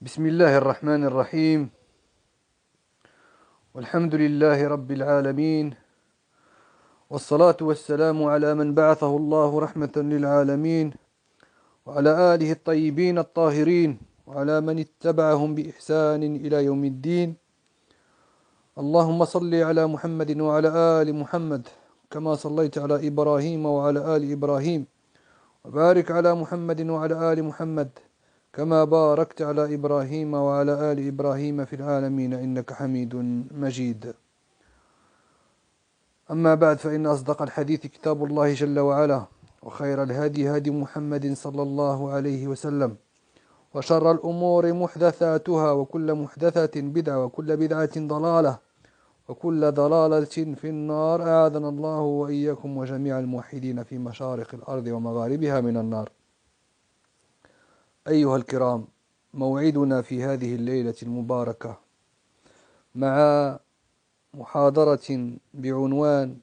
بسم الله الرحمن الرحيم والحمد لله رب العالمين والصلاة والسلام على من بعثه الله رحمة للعالمين وعلى آله الطيبين الطاهرين وعلى من اتبعهم بإحسان إلى يوم الدين. اللهم صل على محمد وعلى آل محمد كما صليت على إبراهيم وعلى آل إبراهيم وبارك على محمد وعلى آل محمد كما باركت على إبراهيم وعلى آل إبراهيم في العالمين إنك حميد مجيد. أما بعد، فإن أصدق الحديث كتاب الله جل وعلا، وخير الهدي هدي محمد صلى الله عليه وسلم، وشر الأمور محدثاتها، وكل محدثة بدعة، وكل بدعة ضلالة، وكل ضلالة في النار، أعاذنا الله وإياكم وجميع الموحدين في مشارق الأرض ومغاربها من النار. أيها الكرام، موعدنا في هذه الليلة المباركة مع محاضرة بعنوان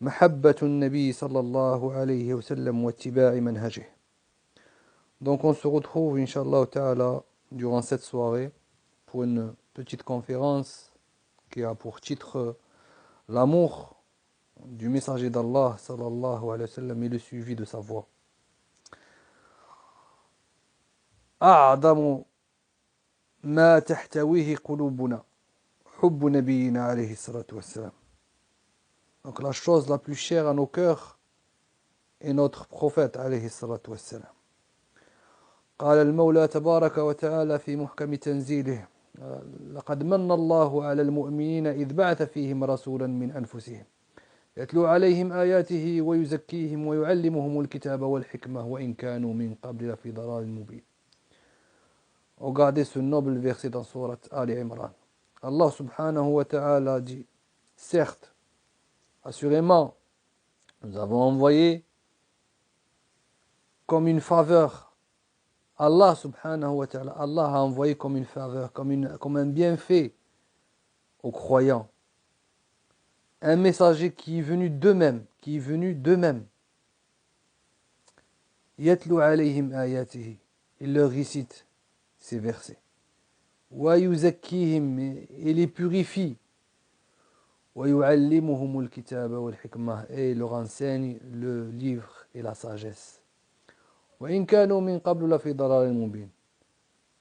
محبة النبي صلى الله عليه وسلم واتباع منهجه. Donc on se retrouve Inch'Allah Ta'ala durant cette soirée pour une petite conférence qui a pour titre l'amour du messager d'Allah sallallahu alayhi wa sallam et le suivi de sa voie. أعظم ما تحتويه قلوبنا حب نبينا عليه الصلاة والسلام. Donc la chose la plus chère à nos cœurs est notre prophète عليه الصلاة والسلام. قال المولى تبارك وتعالى في محكم تنزيله: لقد من الله على المؤمنين إذ بعث فيهم رسولا من أنفسهم يتلو عليهم آياته ويزكيهم ويعلمهم الكتاب والحكمة وإن كانوا من قبل لفي ضلال مبين. Regardez ce noble verset dans sourate Ali Imran. Allah subhanahu wa ta'ala dit: certes, assurément, nous avons envoyé comme une faveur. Allah subhanahu wa ta'ala, Allah a envoyé comme une faveur, comme un bienfait aux croyants. Un messager qui est venu d'eux-mêmes, Yatlu alayhim ayatihi, il leur récite ces versets. Wa yuzakkihim, et les purifie. Wa yu'allimuhumul kitaba wal hikmah, et leur enseigne le livre et la sagesse. Wa in kanu min qablu la fi dalalin mubin,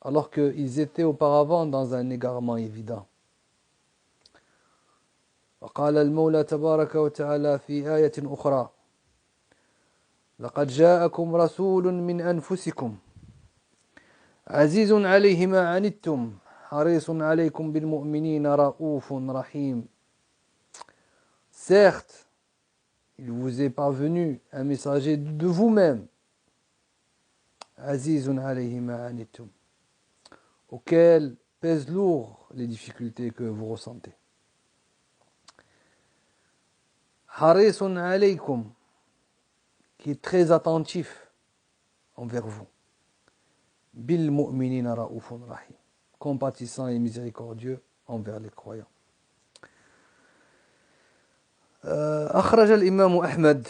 alors qu'ils étaient auparavant dans un égarement évident. وقال المولى تبارك وتعالى في آية أخرى: لقد جاءكم رسول من أنفسكم عزيز عليه ما عنتم حريص عليكم بالمؤمنين رؤوف رحيم. Certes, il vous est parvenu un messager de vous-même, Azizun alayhi ma anittum, auquel pèsent lourd les difficultés que vous ressentez. Harisun alaykum, qui est très attentif envers vous. Bil mu'minina ra'ufun rahim, compatissant et miséricordieux envers les croyants. أخرج الإمام أحمد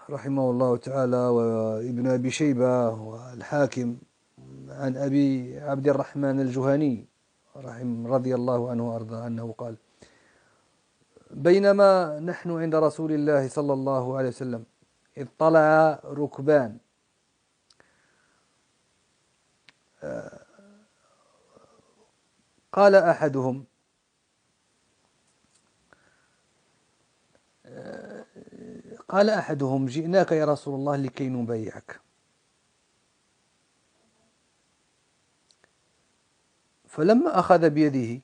رحمه الله تعالى وابن أبي شيبة والحاكم عن أبي عبد الرحمن الجهني رضي الله عنه وأرضاه أنه قال: بينما نحن عند رسول الله صلى الله عليه وسلم إذ طلع ركبان قال أحدهم جئناك يا رسول الله لكي نبايعك. فلما أخذ بيده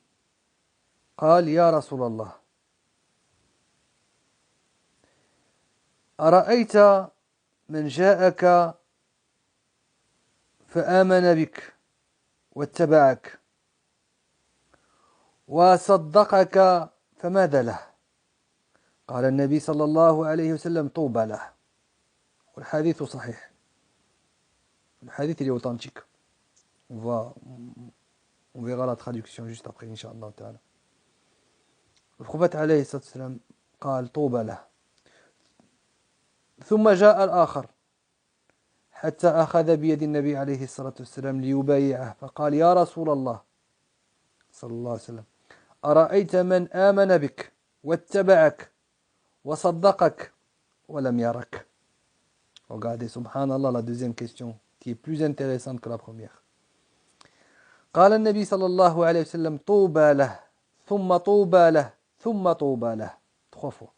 قال: يا رسول الله، أرأيت من جاءك فآمن بك واتبعك وصدقك فماذا له؟ قال النبي صلى الله عليه وسلم: طوبى له. والحديث صحيح. الحديث il est authentique. On verra la traduction juste après, Inch'Allah Ta'ala. Le prophète عليه الصلاة والسلام قال: طوبى له. ثم جاء الآخر حتى أخذ بيد النبي عليه الصلاة والسلام ليبايعه فقال يا رسول الله صلى الله عليه وسلم أرأيت من آمن بك واتبعك وصدقك ولم يرك. Regardez, subhanallah, la deuxième question qui est plus intéressante que la première. قال النبي صلى الله عليه وسلم طوبى له ثم طوبى له ثم طوبى له. 3 fois.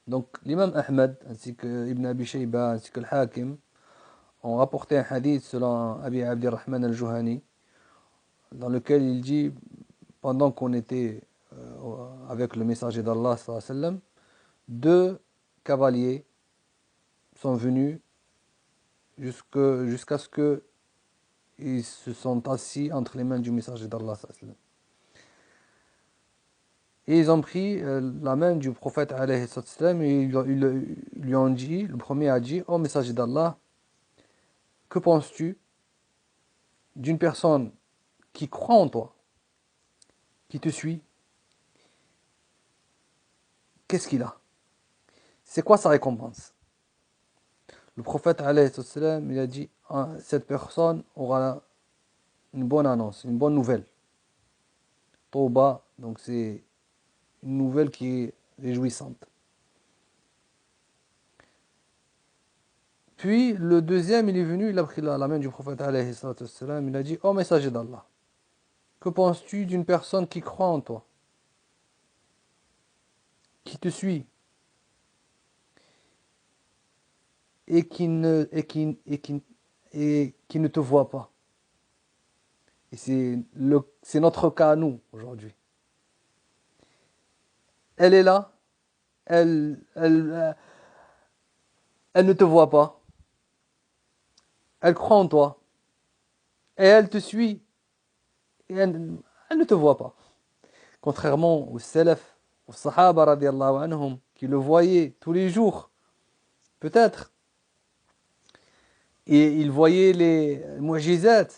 Donc l'imam Ahmed ainsi que Ibn Abi Shayba ainsi que le Hakim ont rapporté un hadith selon Abi Abdirrahman al-Juhani dans lequel il dit pendant qu'on était avec le messager d'Allah sallallahu alayhi wa sallam, 2 cavaliers sont venus jusqu'à ce qu'ils se sont assis entre les mains du messager d'Allah sallallahu alayhi wa sallam. Et ils ont pris la main du prophète alayhi sallam et ils lui ont dit, le premier a dit, ô messager d'Allah, que penses-tu d'une personne qui croit en toi, qui te suit? Qu'est-ce qu'il a? C'est quoi sa récompense? Le prophète alayhi sallam, il a dit, cette personne aura une bonne annonce, une bonne nouvelle. Tawba, donc c'est une nouvelle qui est réjouissante. Puis le deuxième, il est venu, il a pris la main du prophète alayhi sallam, il a dit, ô messager d'Allah, que penses-tu d'une personne qui croit en toi, qui te suit, et qui ne te voit pas? Et c'est notre cas à nous aujourd'hui. Elle est là, elle ne te voit pas, elle croit en toi, et elle te suit, et elle ne te voit pas. Contrairement aux salaf, aux sahaba radiallahu anhum, qui le voyaient tous les jours, peut-être, et ils voyaient les mu'jizat,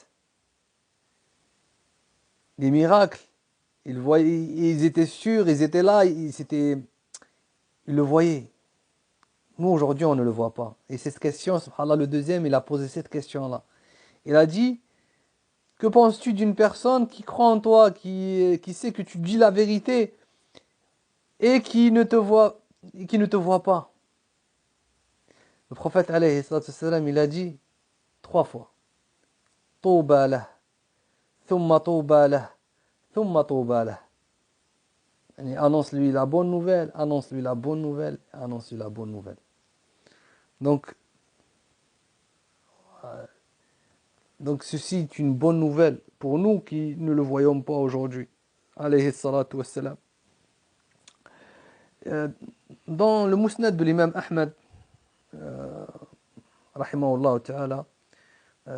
les miracles, ils étaient sûrs, ils étaient là, ils le voyaient. Nous, aujourd'hui, on ne le voit pas. Et cette question, subhanallah, le deuxième, il a posé cette question-là. Il a dit, que penses-tu d'une personne qui croit en toi, qui sait que tu dis la vérité, et qui ne te voit pas? Le prophète, alayhi sallam, il a dit 3 fois. Tawba lah, thumma tawba lah, thumma tawba lah. Annonce-lui la bonne nouvelle, annonce-lui la bonne nouvelle, annonce-lui la bonne nouvelle. Donc ceci est une bonne nouvelle pour nous qui ne le voyons pas aujourd'hui. Alayhi salatu wassalam. Dans le Musnad de l'imam Ahmed, rahimahullah ta'ala,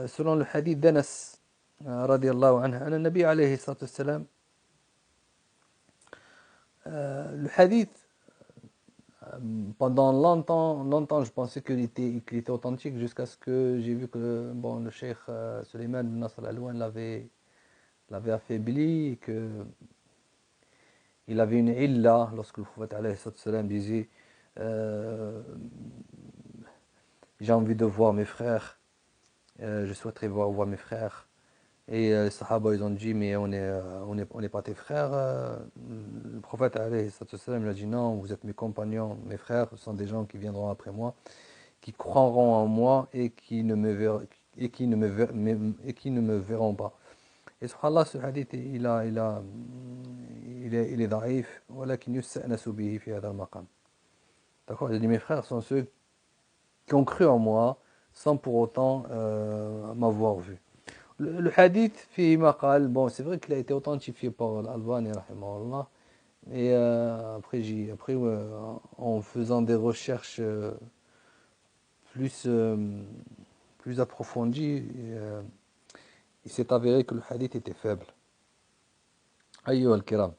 selon le hadith d'Anas, radiallahu anhu, anna Nabi alayhi salatu wassalam, le hadith, pendant longtemps, je pensais qu'il était authentique jusqu'à ce que j'ai vu que le cheikh Suleiman bin Nasr al-Alwan l'avait affaibli et que il avait une illa lorsque le prophète alayhi sallam disait j'ai envie de voir mes frères, je souhaiterais voir mes frères. Et les sahaba ils ont dit mais on n'est pas tes frères. Le prophète alayhi sallam il a dit non, vous êtes mes compagnons, mes frères, ce sont des gens qui viendront après moi, qui croiront en moi et qui ne me verront pas. Et subhanallah, ce hadith il est daïf, walakin yusta'nasu bihi fi hadha al-maqam. D'accord, il a dit mes frères sont ceux qui ont cru en moi sans pour autant m'avoir vu. Le hadith fi maqal, bon c'est vrai qu'il a été authentifié par l'Albani rahimahullah, et après en faisant des recherches plus approfondies, il s'est avéré que le hadith était faible. Ayyuha al-kiram,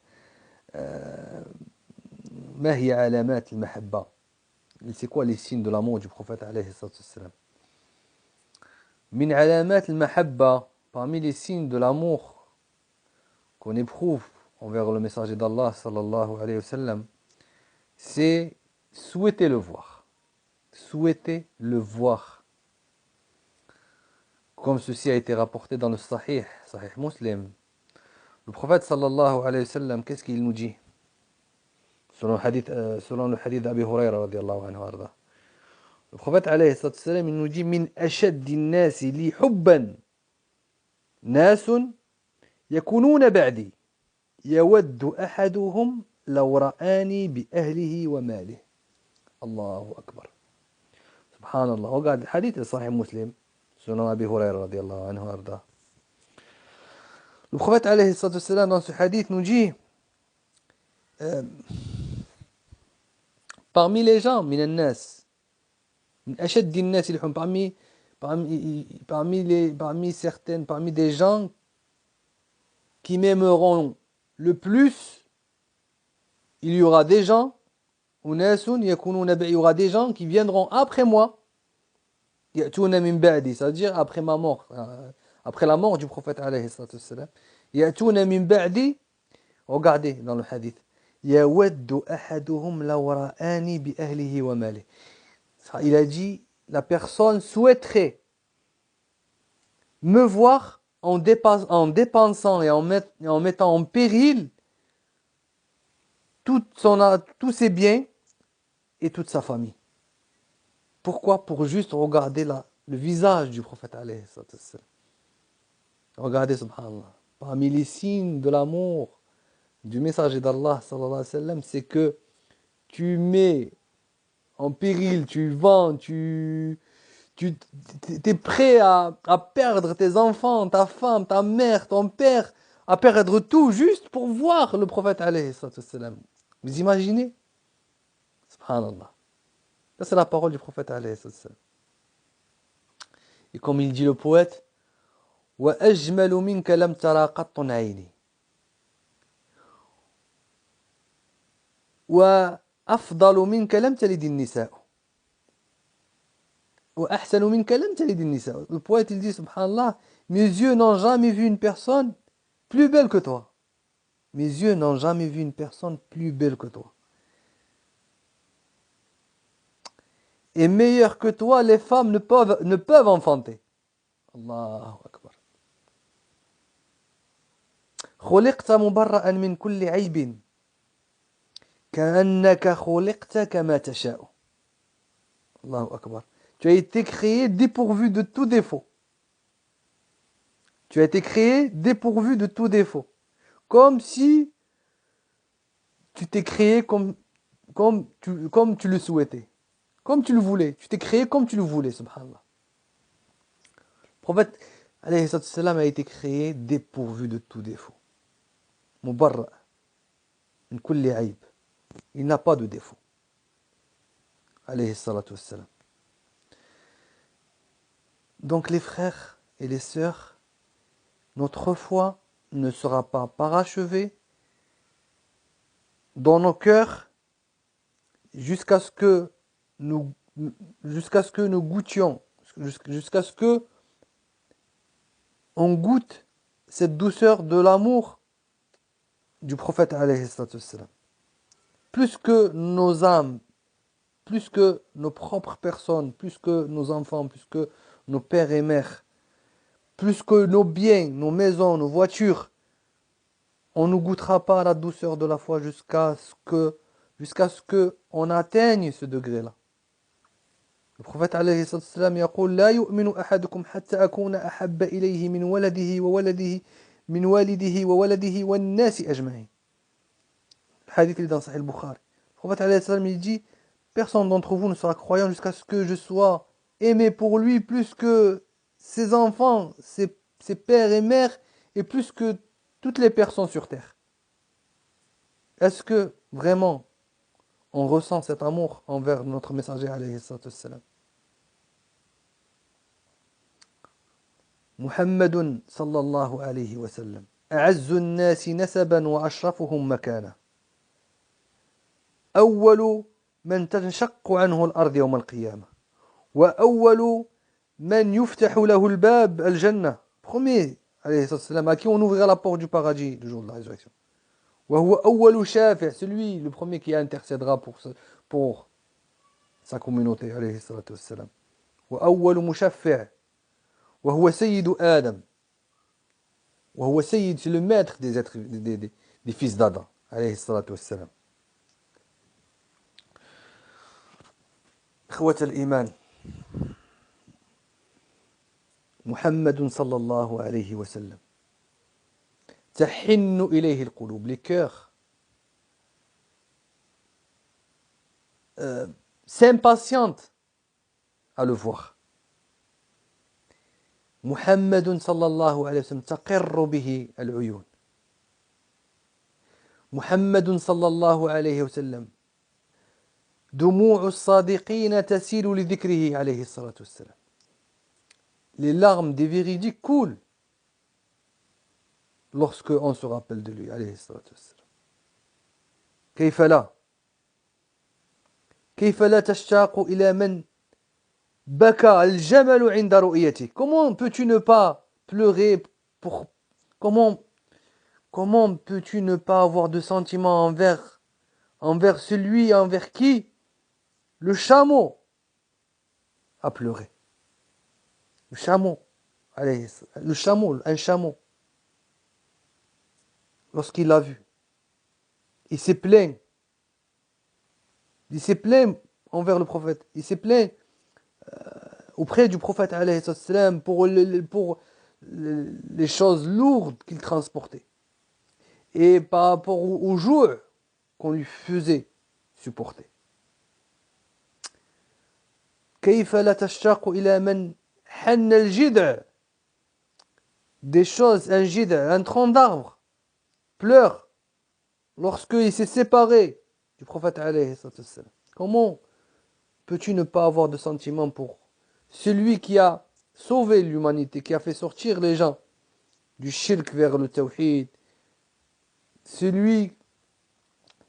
ma hiya alamat al-mahabba, c'est quoi les signes de l'amour du prophète alayhi sallam? Min alamat al-mahabba, parmi les signes de l'amour qu'on éprouve envers le messager d'Allah sallallahu alayhi wa sallam, c'est souhaiter le voir. souhaiter le voir. Comme ceci a été rapporté dans le Sahih Muslim. Le prophète sallallahu alayhi wa sallam, qu'est-ce qu'il nous dit? Selon le hadith d'Abi Hurayra radiallahu anhu arda. Le prophète alayhi wa sallam, il nous dit min ashaddi nasi li hubban nasun yakununa ba'di yawaddu ahaduhum law ra'ani bi ahlihi wa malihi. Allahu akbar. Subhanallah. Regarde le hadith de Sahih Muslim selon Abi Hurayra radiallahu anhu arda. Le prophète alayhi wa sallam dans ce hadith nous dit parmi les gens, min nas, min ashaddi nas li hubban, parmi des gens qui m'aimeront le plus, il y aura des gens, il y aura des gens qui viendront après moi, ya'tuna min ba'di, c'est-à-dire après ma mort, après la mort du prophète alayhi sallam, ya'tuna min ba'di, regardez dans le hadith, yawaddu ahaduhum law ra'ani bi ahlihi wa malihi. Il a dit, la personne souhaiterait me voir en dépensant et en mettant en péril tous ses biens et toute sa famille. Pourquoi? Pour juste regarder le visage du prophète alayhi sallam. Regardez, subhanallah. Parmi les signes de l'amour du messager d'Allah sallallahu alayhi wa sallam, c'est que tu mets en péril, tu vends, tu es prêt à perdre tes enfants, ta femme, ta mère, ton père, à perdre tout juste pour voir le prophète alayhi sallam. Vous imaginez? Subhanallah. Ça, c'est la parole du prophète alayhi sallam. Et comme il dit le poète, وَأَجْمَلُ مِنْكَ لَمْ تَرَى قَطٌّ عَيْنِي وَأَفْضَلُ مِنْكَ لَمْ تَلِدِ النِّسَاءُ وَأَحْسَنُ مِنْكَ لَمْ تَلِدِ النِّسَاءُ. Le poète, il dit, subhanallah, mes yeux n'ont jamais vu une personne plus belle que toi. Mes yeux n'ont jamais vu une personne plus belle que toi. Et meilleur que toi, les femmes ne peuvent enfanter. Allahu Akbar. خُلِقْتَ مُبَرَّأً مِنْ كُلِّ عَيْبٍ كَأَنَّكَ خُلِقْتَ كَمَا تَشَاءُ. Allahu Akbar. Tu as été créé dépourvu de tout défaut. Tu as été créé dépourvu de tout défaut. Comme si tu t'es créé comme tu le souhaitais. Comme tu le voulais. Tu t'es créé comme tu le voulais, subhanallah. Le prophète alayhi salam a été créé dépourvu de tout défaut. Mubarra. Min kulli aïb. Il n'a pas de défaut. Alayhi salatu wassalam. Donc les frères et les sœurs, notre foi ne sera pas parachevée dans nos cœurs jusqu'à ce que nous goûtions, jusqu'à ce que on goûte cette douceur de l'amour du prophète alayhi salam. Plus que nos âmes, plus que nos propres personnes, plus que nos enfants, plus que nos pères et mères, plus que nos biens, nos maisons, nos voitures, on ne goûtera pas la douceur de la foi jusqu'à ce que on atteigne ce degré-là. Le prophète alayhi salam يقول لا يؤمن أحدكم حتى أكون أحب إليه من والده وولده والناس أجمعين. Le hadith est dans Sahih al-Bukhari. Le prophète alayhi salam il dit personne d'entre vous ne sera croyant jusqu'à ce que je sois aimé pour lui plus que ses enfants, ses pères et mères et plus que toutes les personnes sur terre. Est-ce que vraiment on ressent cet amour envers notre messager alayhi salam? Muhammadun sallallahu alayhi wa sallam a'azzu an-nasi nasaban wa ashrafahum makana awwalu man tanshaqqu anhu al-ard yawm al-qiyamah wa awwalu man yuftahu lahu al-bab al-jannah. Premier alayhi salam à qui on ouvrira la porte du paradis le jour de la résurrection. Wa huwa awwalu shafi', celui le premier qui intercédera pour sa communauté عليه الصلاة والسلام. وأول مشفع وهو سيد آدم وهو سيد, c'est le maître des êtres des fils d'Adam عليه الصلاة والسلام. إخوة الإيمان, محمد صلى الله عليه وسلم تحن إليه القلوب, les cœurs s'impatientent à le voir. محمد صلى الله عليه وسلم تقر به العيون. محمد صلى الله عليه وسلم دموع الصادقين تسيل لذكره عليه الصلاة والسلام. Les larmes des véridiques coulent lorsque on se rappelle de lui عليه الصلاة والسلام. كيف لا؟ كيف لا تشتاق إلى من بكى الجمل عند رؤيته. Comment peux-tu ne pas pleurer pour comment peux-tu ne pas avoir de sentiments envers celui envers qui le chameau a pleuré. Le chameau, un chameau, lorsqu'il l'a vu, il s'est plaint envers le prophète, il s'est plaint auprès du prophète alayhi salam pour les choses lourdes qu'il transportait et par rapport aux jours qu'on lui faisait supporter. كيف لا تشتاق إلى من حن الجذع. Des choses, un jid'a, un tronc d'arbre pleure lorsqu'il s'est séparé du prophète alayhi salam. Comment peux-tu ne pas avoir de sentiment pour celui qui a sauvé l'humanité, qui a fait sortir les gens du shirk vers le tawhid, celui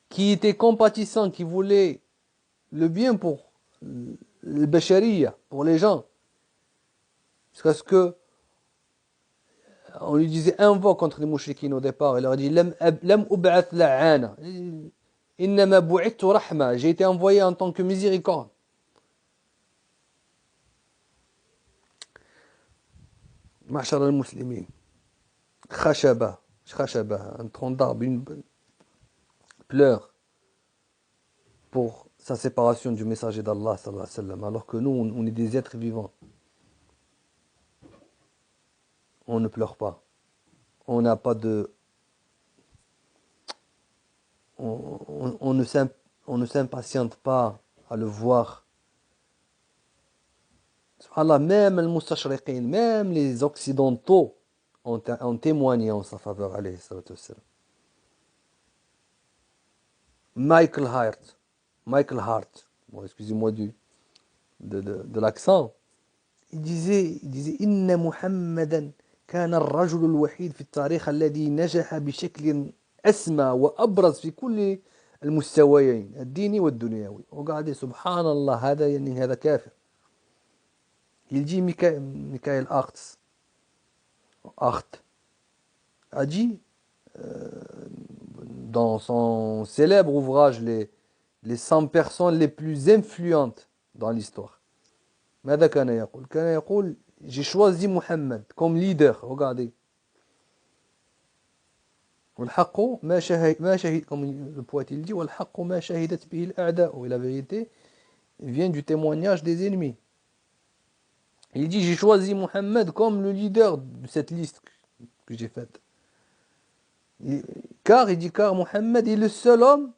qui était compatissant, qui voulait le bien pour le bashariya, pour les gens, jusqu'à ce que on lui disait un mot contre les mouchriquines au départ, il leur a dit lam ub'ath la'ana innama bu'ithtu rahma, j'ai été envoyé en tant que miséricorde. Ma'shar al-muslimin, khashaba, un tronc d'arbre, une pleure pour sa séparation du messager d'Allah sallallahu alayhi wa sallam, alors que nous on est des êtres vivants. On ne pleure pas, on n'a pas de on ne s'impatiente pas à le voir. Subhanallah, même les mustashriqin, même les occidentaux ont témoigné en sa faveur alayhi salatu wassalam. Michael Hart, bon, excusez-moi de l'accent, il disait Inna Muhammadan كان الرجل الوحيد في التاريخ الذي نجح بشكل أسمى وأبرز في كل المستويين الديني والدنيوي. وقاعد سبحان الله, هذا يعني هذا كافر. Il dit Michael Hart a dit dans son célèbre ouvrage les 100 personnes les plus influentes dans l'histoire. ماذا كان يقول؟ كان يقول j'ai choisi Muhammad comme leader. Regardez. والحق ما شهد, comme le poète il dit, والحق ما شهدت به الأعداء. Et la vérité vient du témoignage des ennemis. Il dit j'ai choisi Muhammad comme le leader de cette liste que j'ai faite. Car Muhammad est le seul homme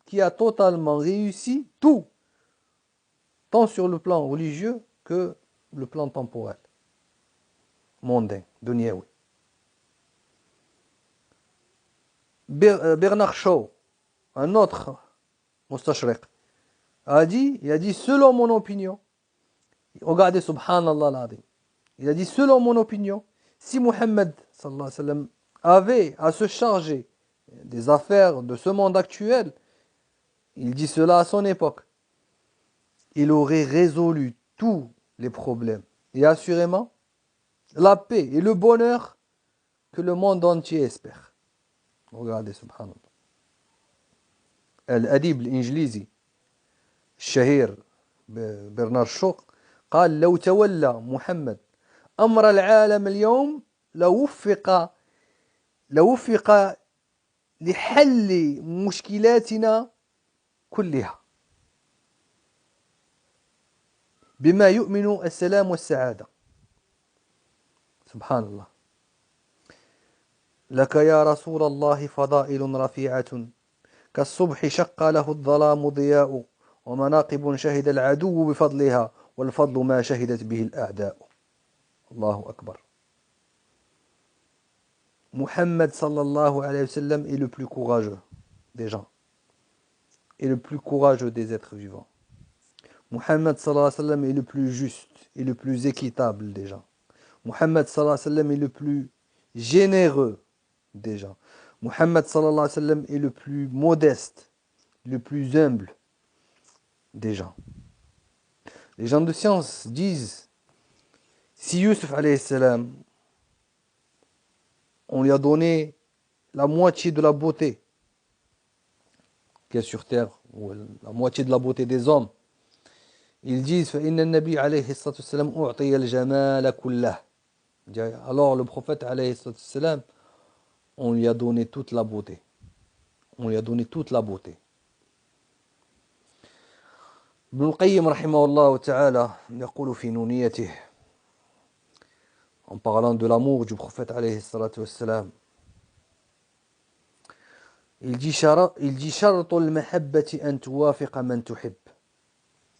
qui a totalement réussi tout, tant sur le plan religieux que le plan temporel, mondain, dunyawi. Bernard Shaw, un autre mustashriq, il a dit selon mon opinion, regardez subhanallah l'azim, il a dit selon mon opinion, si Muhammad sallallahu alayhi wa sallam avait à se charger des affaires de ce monde actuel, il dit cela à son époque, il aurait résolu tous les problèmes et assurément la paix et le bonheur que le monde entier espère. Regardez, subhanallah. Al-Adib al-Injlizi, Shahir, برنارد شو قال لو تولى محمد أمر العالم اليوم لوفق لحل مشكلاتنا كلها بما يؤمن السلام والسعادة. سبحان الله. لك يا رسول الله فضائل رفيعة كالصبح شق له الظلام ضياء ومناقب شهد العدو بفضلها والفضل ما شهدت به الأعداء. الله أكبر. Muhammad sallallahu alayhi wa sallam est le plus courageux des gens et le plus courageux des êtres vivants. Muhammad sallallahu alayhi wa sallam est le plus juste et le plus équitable des gens. Muhammad sallallahu alayhi wa sallam est le plus généreux des gens. Muhammad sallallahu alayhi wa sallam est le plus modeste, le plus humble des gens. Les gens de science disent, si Yusuf alayhi salam, on lui a donné la moitié de la beauté qu'il y a sur terre, ou la moitié de la beauté des hommes, ils disent فإن النبي عليه الصلاة والسلام أعطي الجمال كله. Alors le prophète عليه الصلاة والسلام, on lui a donné toute la beauté. On lui a donné toute la beauté. ابن القيم رحمه الله تعالى يقول في نونيته, en parlant de l'amour du prophète عليه الصلاة والسلام, il dit شرط المحبة أن توافق من تحب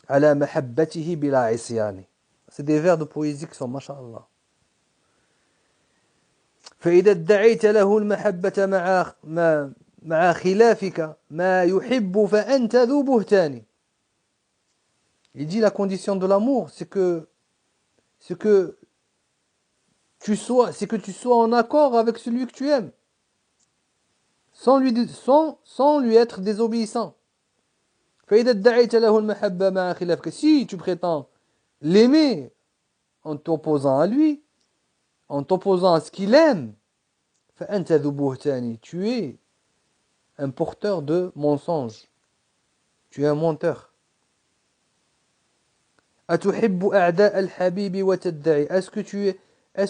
على محبته بلا عصيان. C'est des vers de poésie qui sont mashallah. فإذا ادعيت له المحبة مع خلافك ما يحب فأنت ذو بهتان. Il dit la condition de l'amour, c'est que tu sois en accord avec celui que tu aimes, sans lui être désobéissant. فإذا ادعيت له المحبة مع خلافك, si tu prétends l'aimer en t'opposant à lui, en t'opposant à ce qu'il aime, فأنت ذو بهتان, tu es un porteur de mensonges, tu es un menteur. أتحب أعداء الحبيب وتدعي, est-ce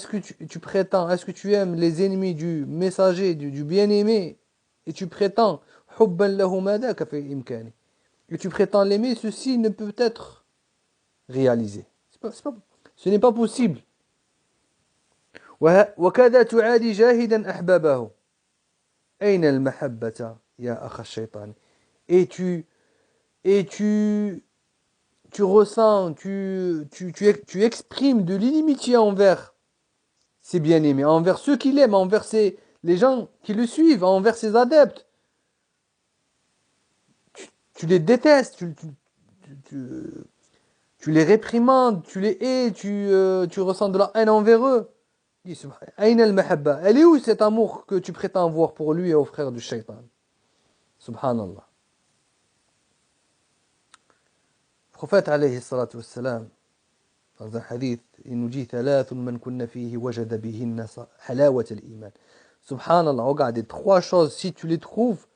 que tu prétends, est-ce que tu aimes les ennemis du messager, du bien-aimé, et tu prétends حبا له ما ذاك في إمكاني, et tu prétends l'aimer, ceci ne peut être réalisé. Ce n'est pas possible. وكذا تعادي جاهدا أحبابه أين المحبة يا أخ الشيطان. Et tu ressens, tu exprimes de l'inimitié envers ses bien-aimés, envers ceux qu'il aime, envers les gens qui le suivent, envers ses adeptes. Tu les détestes, tu les réprimandes, tu les hais, tu ressens de la haine envers eux. Aïn al-mahabba, elle est où cet amour que tu prétends avoir pour lui et aux frères du shaitan? Subhanallah. Le prophète alayhi salatu wassalam, dans un hadith, il nous dit ثلاث من كن فيه وجد بهن حلاوة الإيمان. Subhanallah, regarde, 3 choses, si tu les trouves,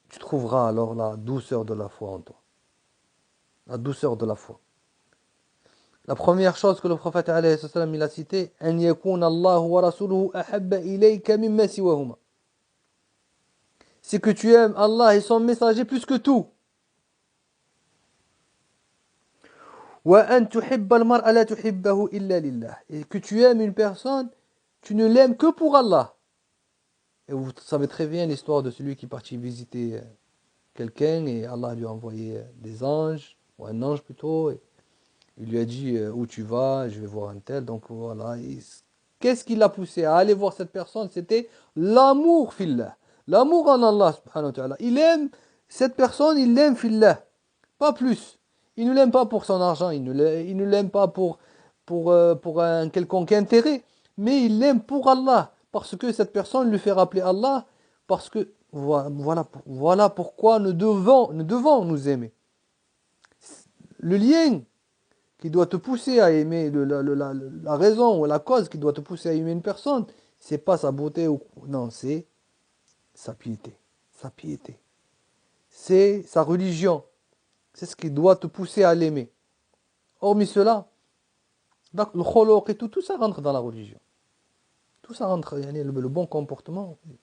tu trouveras alors la douceur de la foi en toi. La douceur de la foi. La première chose que le prophète alayhi salam il a cité, أن يكون الله ورسوله أحب إليك مما سواهما. C'est que tu aimes Allah et son messager plus que tout. وأن تحب المرء لا تحبه إلا لله. Et que tu aimes une personne, tu ne l'aimes que pour Allah. Et vous savez très bien l'histoire de celui qui est parti visiter quelqu'un et Allah lui a envoyé des anges, ou un ange plutôt, et il lui a dit où tu vas, je vais voir un tel, donc voilà. Qu'est-ce qui l'a poussé à aller voir cette personne? C'était l'amour fillah, l'amour en Allah subhanahu wa ta'ala. Il aime cette personne, il l'aime fillah, pas plus. Il ne l'aime pas pour son argent, il ne l'aime pas pour un quelconque intérêt, mais il l'aime pour Allah, parce que cette personne lui fait rappeler Allah, parce que voilà pourquoi nous devons nous aimer. Le lien qui doit te pousser à aimer, la raison ou la cause qui doit te pousser à aimer une personne, c'est pas sa beauté, non, c'est sa piété. C'est sa religion, C'est ce qui doit te pousser à l'aimer. Hormis cela, donc, le kholoq et tout ça rentre dans la religion. Tout ça rentre, le bon comportement. Le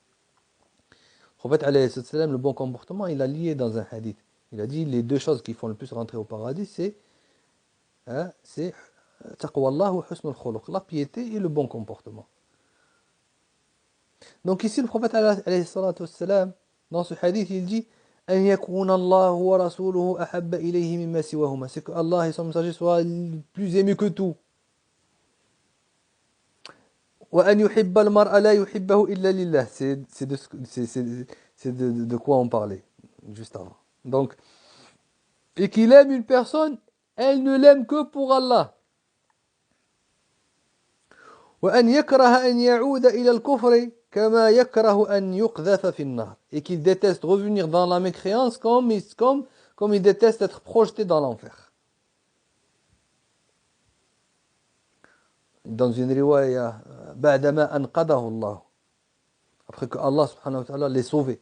prophète, alayhi salam, le bon comportement, il a lié dans un hadith. Il a dit, les deux choses qui font le plus rentrer au paradis, c'est taqwallah wa husnul khuluq, la piété et le bon comportement. Donc ici, le prophète, alayhi salam, dans ce hadith, il dit, an yakuna Allah wa rasuluhu ahabba ilayhi mimma siwahuma. C'est que Allah et son messager soient plus aimés que tout. وأن يحب المرء لا يحبه إلا لله. C'est de quoi on parlait juste avant. Donc, et qu'il aime une personne, elle ne l'aime que pour Allah. وأن يكره أن يعود إلى الكفر كما يكره أن يقذف في النار. Et qu'il déteste revenir dans la mécréance comme il déteste être projeté dans l'enfer. Dans une riwaya, بعدما أنقذه الله. Après que Allah subhanahu wa ta'ala l'ait sauvé.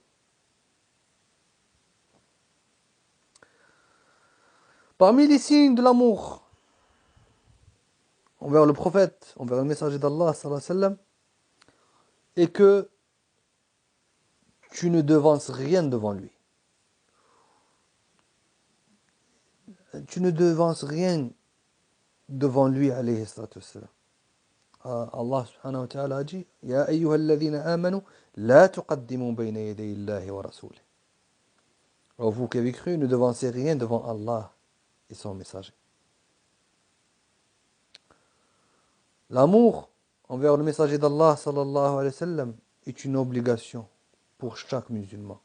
Parmi les signes de l'amour envers le prophète, envers le messager d'Allah sallallahu alayhi wa sallam, est que tu ne devances rien devant lui. Tu ne devances rien devant lui, alayhi salatu wassalam. Allah subhanahu wa ta'ala a dit, Ya ayyuha alladhina amanu, la tuqaddimu bayna yaday Allahi wa rasoulih. Vous qui avez cru, ne devancez rien devant Allah et son messager. L'amour envers le messager d'Allah sallallahu alayhi wa sallam est une obligation pour chaque musulman.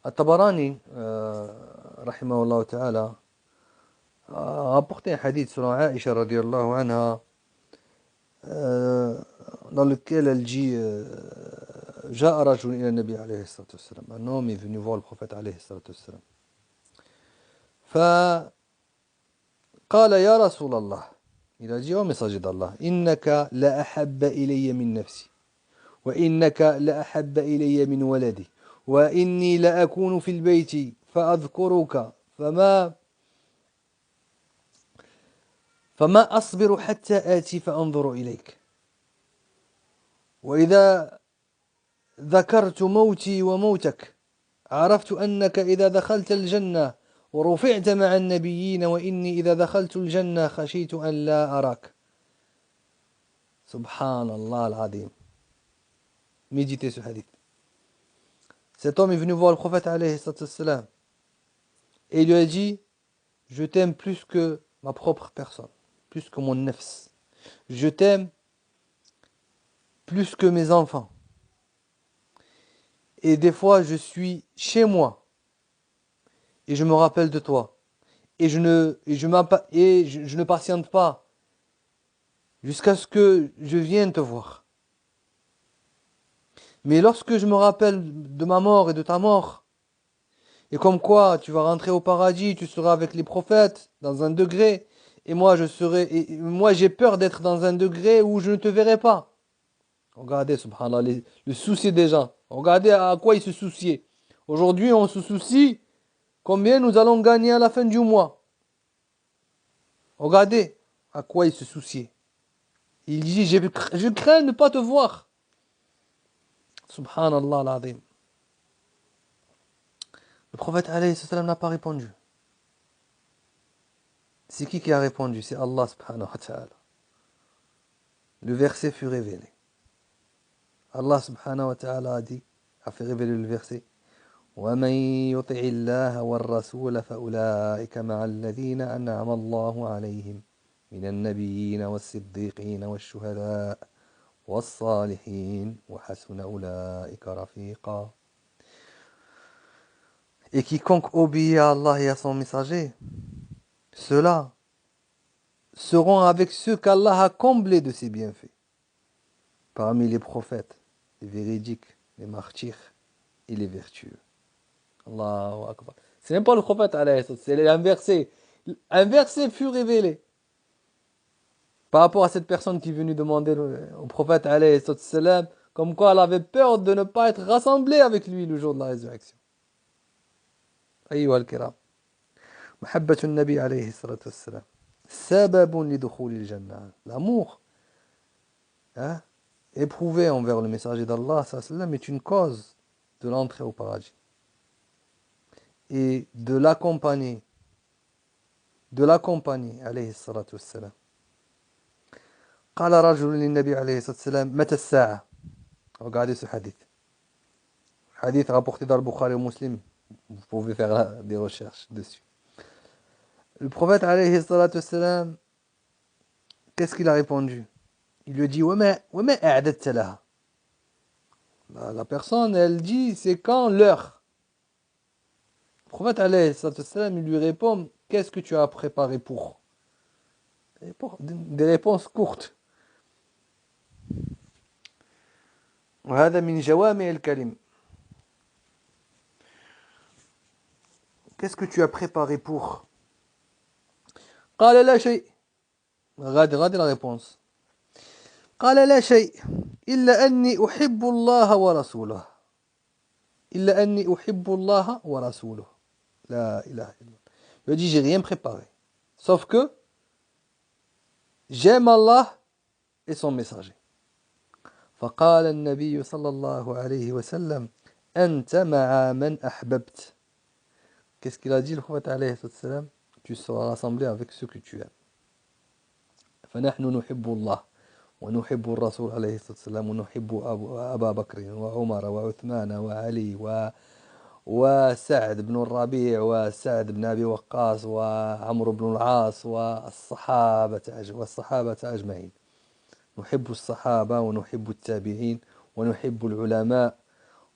الطبراني رحمه الله تعالى a rapporté un hadith selon Aïcha radiallahu anha dans lequel elle dit جاء رجل إلى النبي عليه الصلاة والسلام. Un homme est venu voir le prophète عليه الصلاة والسلام. فقال يا رسول الله, il a dit au messager d'Allah, إنك لا أحب إلي من نفسي وإنك لا أحب إلي من ولدي وإني لا أكون في البيت فأذكرك فما أصبر حتى آتي فأنظر إليك وإذا ذكرت موتي وموتك عرفت أنك إذا دخلت الجنة ورفعت مع النبيين وإني إذا دخلت الجنة خشيت أن لا أراك. سبحان الله العظيم. Méditez ce hadith. Cet homme est venu voir le prophète alayhi salam et il lui a dit, je t'aime plus que ma propre personne, plus que mon nefs. Je t'aime plus que mes enfants. Et des fois, je suis chez moi et je me rappelle de toi. Et je ne patiente pas jusqu'à ce que je vienne te voir. Mais lorsque je me rappelle de ma mort et de ta mort, et comme quoi tu vas rentrer au paradis, tu seras avec les prophètes dans un degré, et moi j'ai peur d'être dans un degré où je ne te verrai pas. Regardez, subhanallah, le souci des gens. Regardez à quoi ils se souciaient. Aujourd'hui, on se soucie combien nous allons gagner à la fin du mois. Regardez à quoi ils se souciaient. Il dit, je crains de ne pas te voir. Subhanallah al-azim. Le prophète alayhi salam n'a pas répondu. C'est qui a répondu? C'est Allah subhanahu wa ta'ala. Le verset fut révélé. Allah subhanahu wa ta'ala a fait révéler le verset. وَمَنْ يُطِعِ اللَّهَ وَالرَّسُولَ فَأُولَٰئِكَ مَعَ الَّذِينَ أَنْعَمَ اللَّهُ عَلَيْهِمْ من النبيين والصديقين والشهداء والصالحين وحسن أولئك رفيقا. Et quiconque obéit à Allah et à son messager, ceux-là seront avec ceux qu'Allah a comblés de ses bienfaits, parmi les prophètes, les véridiques, les martyrs et les vertueux. Allahu Akbar. C'est même pas le prophète, alayhi salam, c'est un verset. Un verset fut révélé par rapport à cette personne qui est venue demander au prophète, alayhi salam, comme quoi elle avait peur de ne pas être rassemblée avec lui le jour de la résurrection. أيها الكرام محبة النبي عليه الصلاة والسلام سبب لدخول الجنة. L'amour hein, éprouvé envers le messager d'Allah sallam, est une cause de l'entrée au paradis. Et de l'accompagner عليه الصلاة والسلام. قال رجل للنبي عليه الصلاة والسلام متى الساعة. Regardez ce hadith. Hadith rapporté dans le Bukhari ou Muslim. Vous pouvez faire des recherches dessus. Le prophète alayhi salatu wassalam, qu'est-ce qu'il a répondu? Il lui dit وما أعددت لها. La personne, elle dit c'est quand l'heure. Le prophète alayhi salatu wassalam, il lui répond qu'est-ce que tu as préparé pour? Des réponses courtes. وهذا من جوامع الكلم. Qu'est-ce que tu as préparé pour? قال لا شيء. Regardez la réponse. قال لا شيء إلا أني أحب الله ورسوله. إلا أني أحب الله ورسوله. لا إله إلا الله. Il dit j'ai rien préparé. Sauf que j'aime Allah et son messager. فقال النبي صلى الله عليه وسلم أنت مع من أحببت. Qu'est-ce qu'il a dit le prophète عليه الصلاة والسلام? Tu seras rassemblé avec ceux que tu aimes. فنحن نحب الله ونحب الرسول عليه الصلاة والسلام ونحب أبا بكر وعمر وعثمان وعلي وسعد بن الربيع وسعد بن أبي وقاص وعمرو بن العاص والصحابة أجمعين. نحب الصحابة ونحب التابعين ونحب العلماء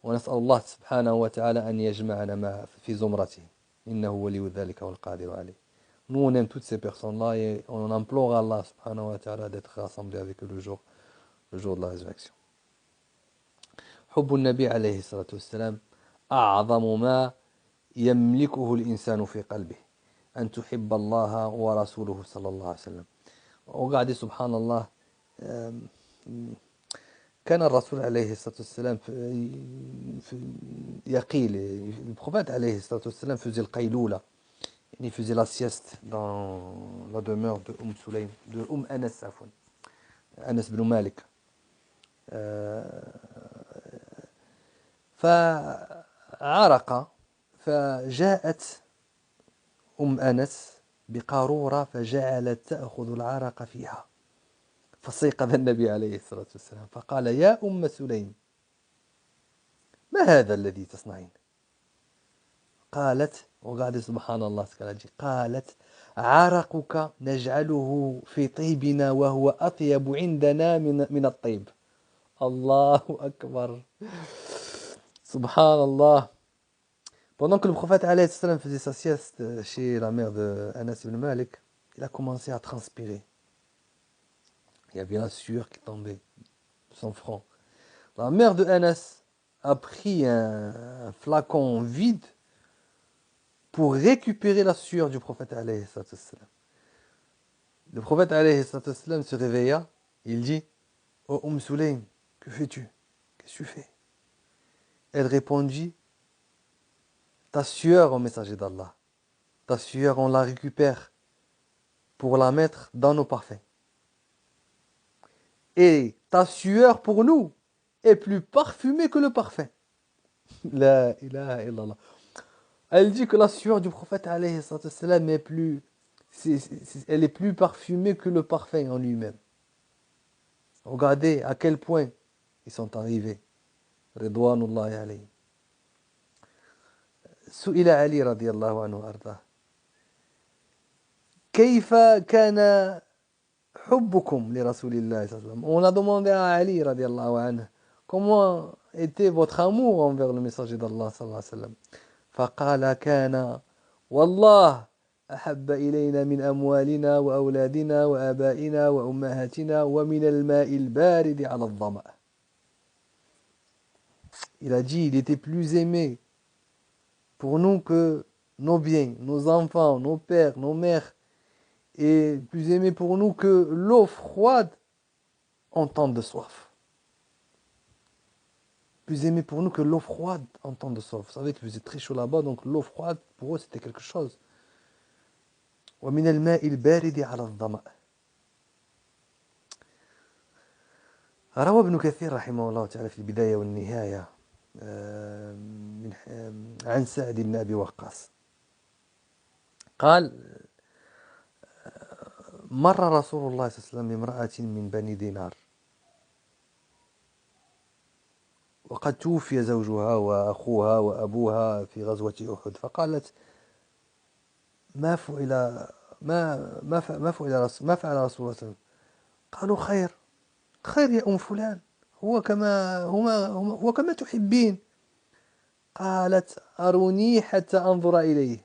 ونسأل الله سبحانه وتعالى أن يجمعنا في زمرته إنه ولي ذلك والقادر عليه. Nous, on aime toutes ces personnes-là et on implore Allah subhanahu wa ta'ala d'être rassemblés avec eux le jour de la résurrection. حب النبي عليه الصلاة والسلام أعظم ما يملكه الإنسان في قلبه أن تحب الله ورسوله صلى الله عليه وسلم. Regardez subhanallah, كان الرسول عليه الصلاة والسلام يقيل, le prophète عليه الصلاة والسلام faisait le qaylula. Il faisait la sieste dans la demeure de Sulaym, de Anas, Anas bin Malik. فعرق فجاءت أنس بقارورة فجعلت تأخذ العرق فيها فصيقظ النبي عليه الصلاة والسلام فقال يا سليم ما هذا الذي تصنعين؟ قالت وقال سبحان الله قالت عرقك نجعله في طيبنا وهو أطيب عندنا من الطيب. الله أكبر. Subhanallah. Pendant que le prophète alayhi salam faisait sa sieste chez la mère de Anas ibn Malik, il a commencé à transpirer. Il y avait la sueur qui tombait de son front. La mère de Anas a pris un flacon vide pour récupérer la sueur du prophète alayhi salam. Le prophète alayhi salam se réveilla, il dit « Oh Sulaym, que fais-tu? Qu'est-ce que tu fais ?» Elle répondit « Ta sueur, ô messager d'Allah, ta sueur, on la récupère pour la mettre dans nos parfums. Et ta sueur pour nous est plus parfumée que le parfum. » La ilaha illallah. Elle dit que la sueur du prophète alayhi salam est plus, elle est plus parfumée que le parfum en lui-même. Regardez à quel point ils sont arrivés. Ridwanullahi alayhi. سئل علي رضي الله عنه وأرضاه كيف كان حبكم لرسول الله صلى الله عليه وسلم. On a demandé à Ali رضي الله عنه comment était votre amour envers le messager d'Allah صلى الله عليه وسلم. فقال كان والله أحب إلينا من أموالنا وأولادنا وآبائنا وأمهاتنا ومن الماء البارد على الظمأ. Il a dit il était plus aimé pour nous que nos biens, nos enfants, nos pères, nos mères, est plus aimé pour nous que l'eau froide en temps de soif. Plus aimé pour nous que l'eau froide en temps de soif. Vous savez qu'il faisait très chaud là-bas, donc l'eau froide, pour eux, c'était quelque chose. ومن الماء البارد على الظمأ. روى ابن كثير رحمه الله تعالى في البداية والنهاية عن سعد بن أبي وقاص قال مر رسول الله صلى الله عليه وسلم بامرأة من بني دينار وقد توفي زوجها وأخوها وأبوها في غزوة أحد فقالت ما فعل رسول الله صلى الله عليه وسلم قالوا خير يا أم فلان هو كما تحبين قالت أروني حتى أنظر إليه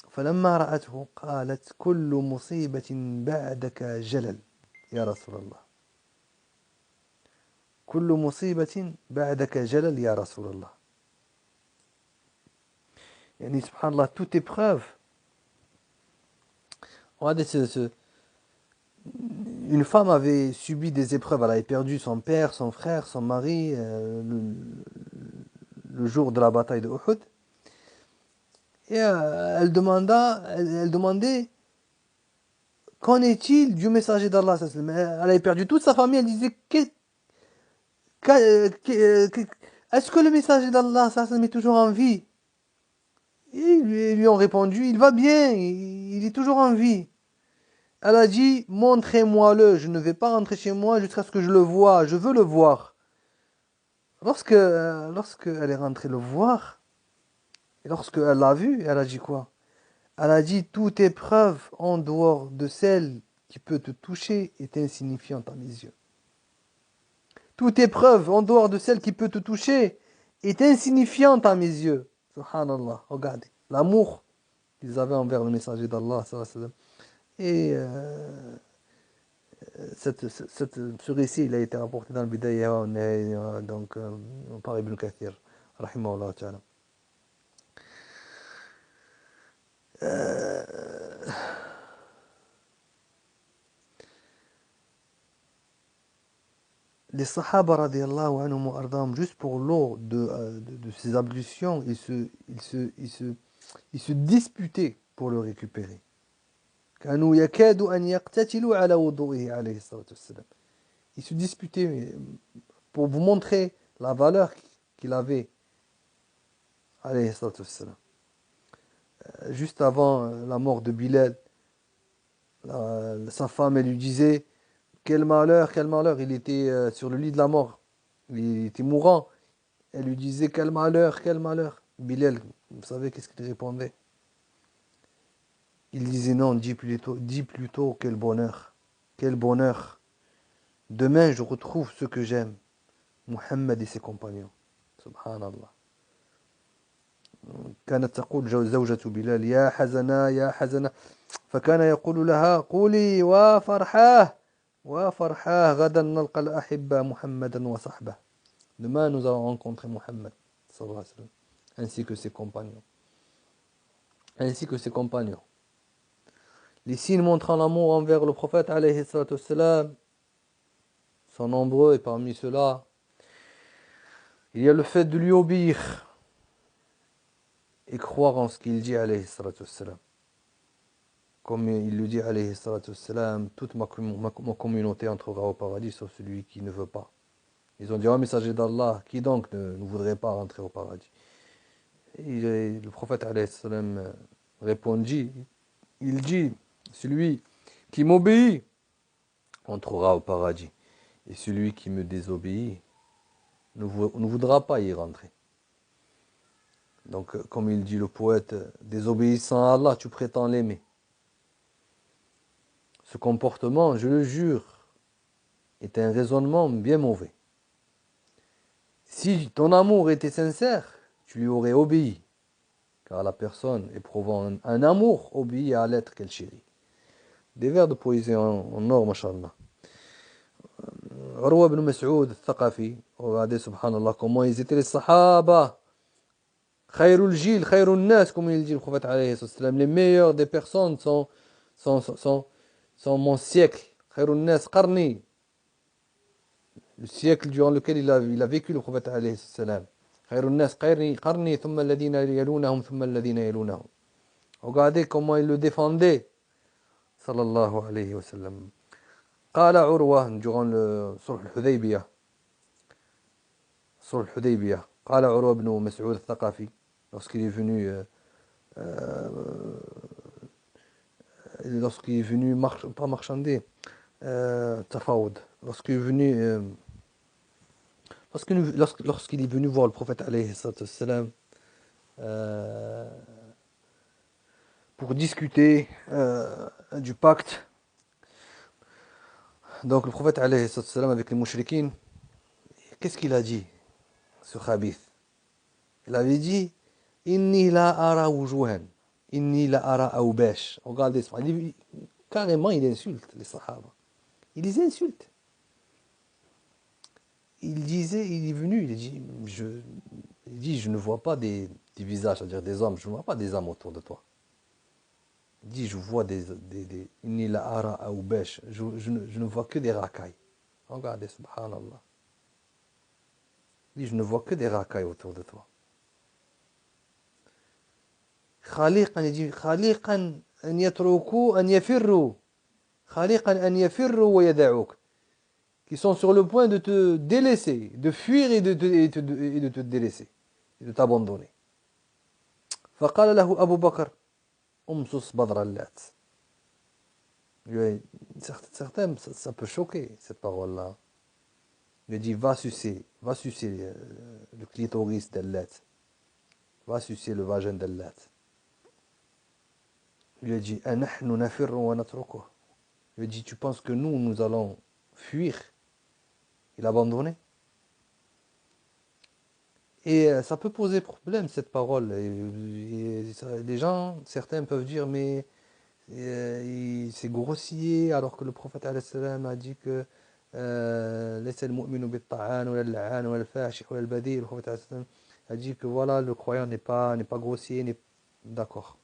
فلما رأته قالت كل مصيبة بعدك جلل يا رسول الله كل مصيبة بعدك جلل يا رسول الله يعني سبحان الله toute épreuve une femme avait subi des épreuves, elle avait perdu son père, son frère, son mari le jour de la bataille de Uhud. Et elle demandait qu'en est-il du messager d'Allah. Elle avait perdu toute sa famille, elle disait est-ce que le messager d'Allah est toujours en vie? Et ils lui ont répondu, il va bien, il est toujours en vie. Elle a dit, montrez-moi-le, je ne vais pas rentrer chez moi jusqu'à ce que je le voie, je veux le voir. Lorsque elle est rentrée le voir, et lorsque elle l'a vu, elle a dit quoi? Elle a dit, toute épreuve en dehors de celle qui peut te toucher est insignifiante à mes yeux. Toute épreuve en dehors de celle qui peut te toucher est insignifiante à mes yeux. Subhanallah, regardez, l'amour qu'ils avaient envers le messager d'Allah, et ce récit, il a été rapporté dans le Bidaya, donc par Ibn Kathir, rahimahullah ta'ala. Les Sahaba radiallahu anhum wa ardahum, juste pour l'eau de ces ablutions, ils se disputaient pour le récupérer. كانوا يكادوا أن يقتتلوا على وضوئه عليه الصلاة والسلام. Ils se disputaient pour vous montrer la valeur qu'il avait عليه الصلاة والسلام. Juste avant la mort de Bilal, sa femme elle lui disait quel malheur, il était sur le lit de la mort, il était mourant. Elle lui disait quel malheur. Bilal, vous savez qu'est-ce qu'il répondait? Il disait non, dis plutôt quel bonheur. Demain je retrouve ce que j'aime, Muhammad et ses compagnons. Subhanallah. كانت تقول زوجة بلال يا حزنا فكان يقول لها قولي وفرحاه غدا نلقى الأحبة محمدا وصحبه. Demain nous allons rencontrer Muhammad sallallahu alayhi wa sallam ainsi que ses compagnons. Les signes montrant l'amour envers le prophète alayhi salatu wassalam sont nombreux, et parmi ceux-là, il y a le fait de lui obéir et croire en ce qu'il dit alayhi salatu wassalam. Comme il le dit alayhi salatu wassalam, toute ma communauté entrera au paradis sauf celui qui ne veut pas. Ils ont dit, oh messager d'Allah, qui donc ne voudrait pas rentrer au paradis? Et le prophète alayhi salam répondit, il dit, celui qui m'obéit entrera au paradis, et celui qui me désobéit ne voudra pas y rentrer. Donc, comme il dit le poète, désobéissant à Allah, tu prétends l'aimer. Ce comportement, je le jure, est un raisonnement bien mauvais. Si ton amour était sincère, tu lui aurais obéi, car la personne éprouvant un amour obéit à l'être qu'elle chérit. Des vers de poésie en or, mashallah. Urwa ibn Mas'ud al-Thaqafi, regardez subhanallah comment ils étaient les Sahaba. Khayrul jil, khayrul nas, comme il dit le prophète alayhi salam. Les meilleures des personnes sont mon siècle. Khayrul nas qarni. Le siècle durant lequel il a vécu le prophète alayhi salam. Khayrul nas qarni, thumma alladhina yalunahum, thumma alladhina yalunahum. Regardez comment il le défendait, sallallahu alayhi wa sallam. قال عروة durant صلح الحديبية صلح الحديبية قال عروة بن مسعود الثقفي lorsqu'il est venu pas marchander تفاوض lorsqu'il est venu lorsqu'il est venu voir le prophète alayhi salam pour discuter du pacte. Donc le prophète alayhi salam avec les mouchriquines, qu'est-ce qu'il a dit, ce khabith? Il avait dit inni la ara wujuhan, inni la ara awbash. Regardez, carrément il insulte les sahaba. Il les insulte. Il disait, il est venu, il dit, je ne vois pas des visages, c'est-à-dire des hommes, je ne vois pas des âmes autour de toi. Il dit, je vois inni la ara awbash, je ne vois que des racailles. Regardez, subhanallah. Il dit, je ne vois que des racailles autour de toi. خالقا يجي خالقا أن يتركوا أن يفروا خالقا أن يفروا ويدعوك, qui sont sur le point de te délaisser, de fuir et de te délaisser, et de t'abandonner. فقال له أبو بكر أمسس بدر اللات. Certains, ça peut choquer cette parole-là. Il a dit va sucer le clitoris d'Allat, va sucer le vagin d'Allat. Il a dit anahnu nafirru wa natrukuh. Il a dit tu penses que nous allons fuir et l'abandonner? Et ça peut poser problème cette parole. Et les gens, certains peuvent dire mais c'est grossier, alors que le prophète alayhi salam a dit que ليس المؤمن بالطعان ولا اللعان ولا الفاحش ولا البذيء. Le prophète alayhi salam a dit que voilà, le croyant n'est pas grossier, d'accord.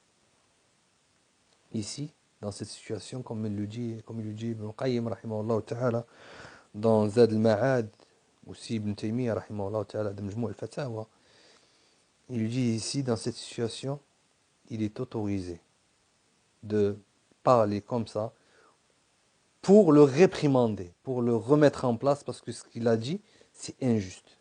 Ici, dans cette situation, comme il le dit Ibn Qayyim rahimahullah ta'ala dans Zad al-Ma'ad, aussi Ibn Taymiyyah rahimahullah ta'ala dans Majmou' al-Fatawa, il lui dit ici, dans cette situation, il est autorisé de parler comme ça pour le réprimander, pour le remettre en place, parce que ce qu'il a dit, c'est injuste.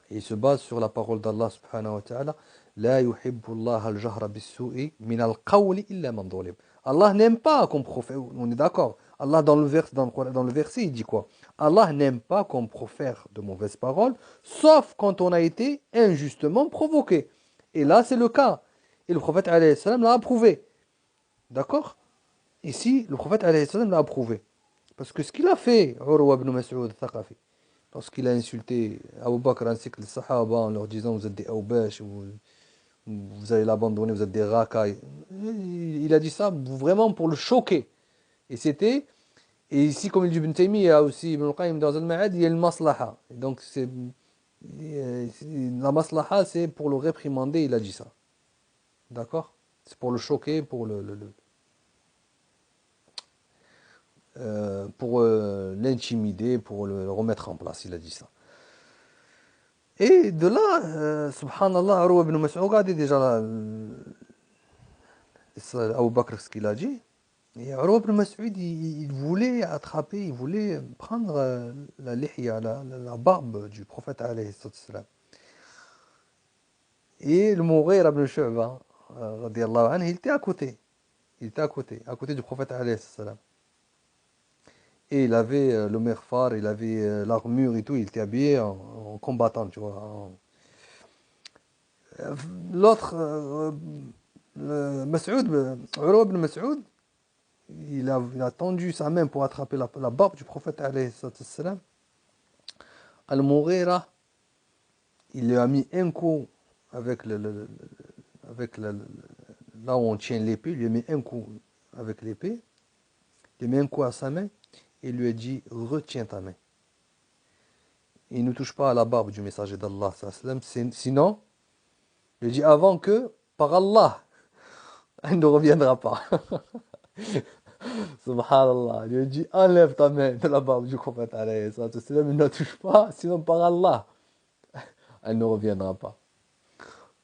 Et il se base sur la parole d'Allah subhanahu wa ta'ala, La yuhibbu Allah al-jahra bis-su'i min al-qawli illa man zulim. Allah n'aime pas qu'on profère, on est d'accord. Allah dans le verset, il dit quoi? Allah n'aime pas qu'on profère de mauvaises paroles, sauf quand on a été injustement provoqué. Et là, c'est le cas. Et le prophète alayhi salam l'a approuvé. D'accord? Ici, le prophète alayhi salam l'a approuvé. Parce que ce qu'il a fait, Urwa ibn Mas'ud al-Thaqafi, lorsqu'il a insulté Abu Bakr ainsi que les Sahaba en leur disant vous êtes des Awbash, vous allez l'abandonner, vous êtes des racailles. Il a dit ça vraiment pour le choquer. Et ici, comme il dit Ibn Taymiyyah, aussi Ibn Qayyim dans Al-Ma'ad, il y a le maslaha. Donc la maslaha, c'est pour le réprimander, il a dit ça. D'accord? C'est pour le choquer, pour l'intimider, pour le remettre en place, il a dit ça. Et de là, subhanallah, Urwa ibn Mas'ud, regardez déjà Abu Bakr ce qu'il a dit. Et Urwa ibn Mas'ud, il voulait attraper, il voulait prendre la lihya, la barbe du prophète alayhi salam. Et le Mughira ibn Shu'ba, radiyallahu anhu, il était à côté. Il était à côté du prophète alayhi salam. Et il avait le merfar, il avait l'armure et tout, il était habillé en combattant, tu vois. L'autre, Urwa ibn Mas'ud, il a tendu sa main pour attraper la barbe du prophète alayhi salam. Al-Mughira, il lui a mis un coup avec là où on tient l'épée, il lui a mis un coup avec l'épée, il lui a mis un coup à sa main, et lui a dit retiens ta main. Il ne touche pas à la barbe du messager d'Allah, sinon Il lui dit avant que, par Allah, elle ne reviendra pas. Subhanallah. Il lui dit enlève ta main de la barbe du prophète alayhi salatu wassalam, il ne touche pas, sinon par Allah, elle ne reviendra pas.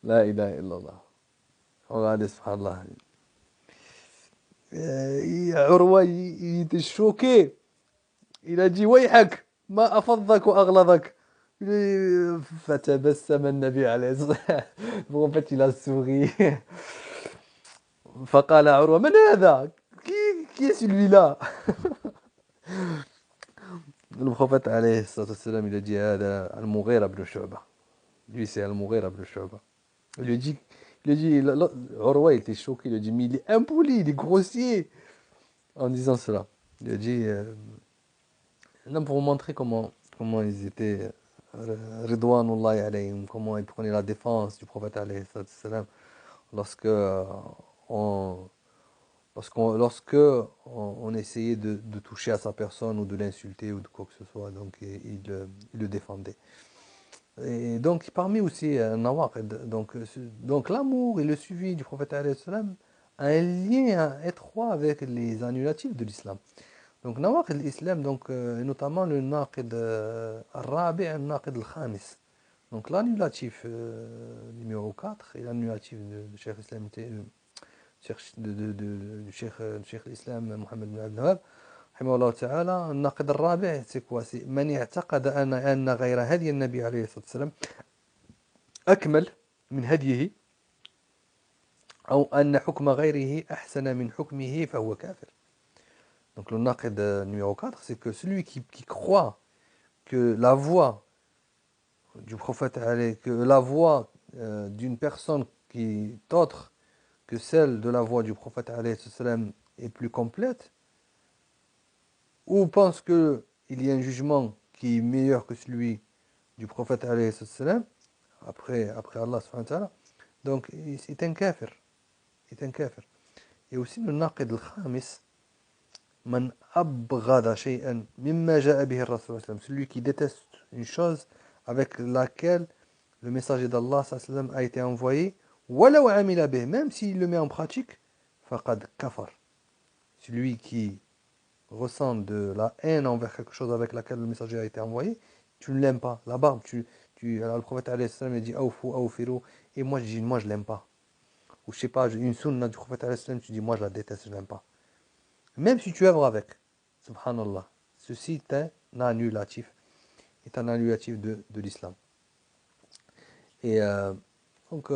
La ilaha illallah. Regardez, subhanallah. Urwa, il était choqué. Il a dit ويحك ما أفضك وأغلظك. فتبسم النبي عليه الصلاة والسلام. En fait, il a souri. فقال عروة من هذا? Qui est celui-là? Le prophète عليه الصلاة والسلام, il a dit هذا المغيرة بن شعبة. Lui, c'est المغيرة بن شعبة. Il lui dit, Urwa, il était choqué. Il lui a dit, mais il est impoli, il est grossier. En disant cela. Il a dit, non, pour vous montrer comment ils étaient, ridwanullahi alayhim, comment ils prenaient la défense du prophète alayhi salam, lorsque on, lorsque on essayait de toucher à sa personne ou de l'insulter ou de quoi que ce soit, donc il le défendait. Et donc parmi aussi nawaqid, donc l'amour et le suivi du prophète alayhi salam a un lien étroit avec les annulatifs de l'islam. Donc nawaqid l'islam, donc notamment le naqid al-rabi' et le naqid al-khamis. Donc l'annulatif numéro 4 et l'annulatif de Cheikh l'Islam du Cheikh l'Islam Mohammed bin Abdel Wahhab رحمه الله تعالى. الناقد الرابع c'est quoi? C'est من اعتقد أن غير هدي النبي عليه الصلاة والسلام أكمل من هديه أو أن حكم غيره أحسن من حكمه فهو كافر. Donc le naqid numéro 4, c'est que celui qui croit que la voix du prophète, que la voix d'une personne qui est autre que celle de la voix du prophète est plus complète, ou pense qu'il y a un jugement qui est meilleur que celui du prophète après Allah subhanahu wa ta'ala, donc c'est un kafir. C'est un kafir. Et aussi le naqid al-khamis, man abghada shay'an mimma ja'a bihi ar-rasul, celui qui déteste une chose avec laquelle le messager d'Allah a été envoyé, walaw amila bih, même s'il le met en pratique, faqad kafar. Celui qui ressent de la haine envers quelque chose avec laquelle le messager a été envoyé, tu ne l'aimes pas. La barbe, alors le prophète alayhi salam il dit awfu awfiru, et moi je dis moi je l'aime pas. Ou je sais pas, une sunna du prophète alayhi salam, tu dis moi je la déteste, je l'aime pas. Même si tu œuvres avec, subhanallah, ceci est un annulatif, de l'islam. Et donc,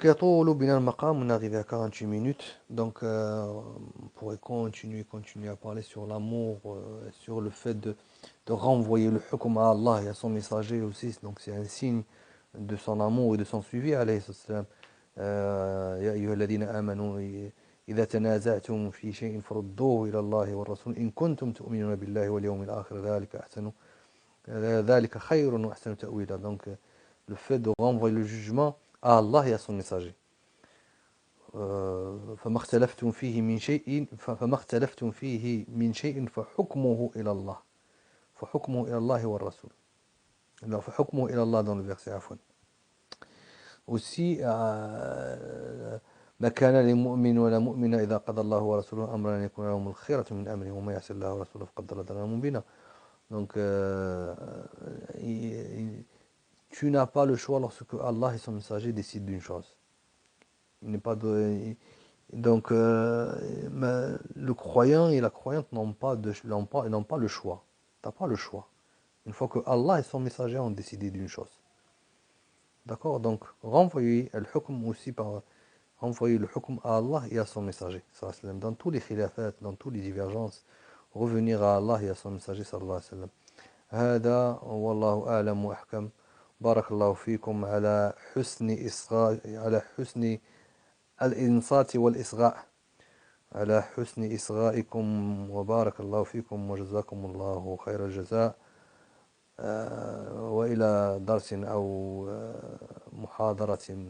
يطول بنا المقام, on est arrivé à 48 minutes, donc on pourrait continuer à parler sur l'amour, sur le fait de renvoyer le hukm à Allah et à son messager aussi, donc c'est un signe de son amour et de son suivi alayhi salam. يا أيها الذين آمنوا إذا تنازعتم في شيء فردوه إلى الله والرسول إن كنتم تؤمنون بالله واليوم الآخر ذلك خير وأحسن تأويلا. Donc le fait de renvoyer le jugement à Allah et à son messager. فما اختلفتم فيه من شيء فحكمه إلى الله إلى الله والرسول. لا, فحكمه إلى الله dans le verset عفوا. Aussi ما كان لمؤمن ولا مؤمنة إذا قضى الله ورسوله أمرا أن يكون لهم الخيرة من أمره وما يعصي الله ورسوله فقد ضل ضلالا مبينا. Donc tu n'as pas le choix lorsque Allah et son messager décident d'une chose. Il n'est pas de, donc le croyant et la croyante n'ont pas le choix. Tu n'as pas le choix. Une fois que Allah et son messager ont décidé d'une chose. D'accord? Donc renvoyer le hukm aussi par renvoyer le hukm à Allah et à son messager. Dans tous les khilafat, dans toutes les divergences, revenir à Allah et à son messager sallallahu alayhi wa sallam. هذا والله أعلم وأحكم. بارك الله فيكم على حسن الإنصات والإصغاء على حسن إصغائكم وبارك الله فيكم وجزاكم الله خير الجزاء. وإلى درس أو محاضرة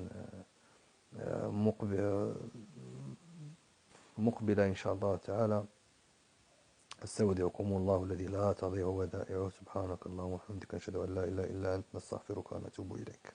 مقبلة إن شاء الله تعالى. استودعكم الله الذي لا تضيع ودائعه سبحانك اللهم وبحمدك نشهد أن لا إله إلا أنت نستغفرك ونتوب إليك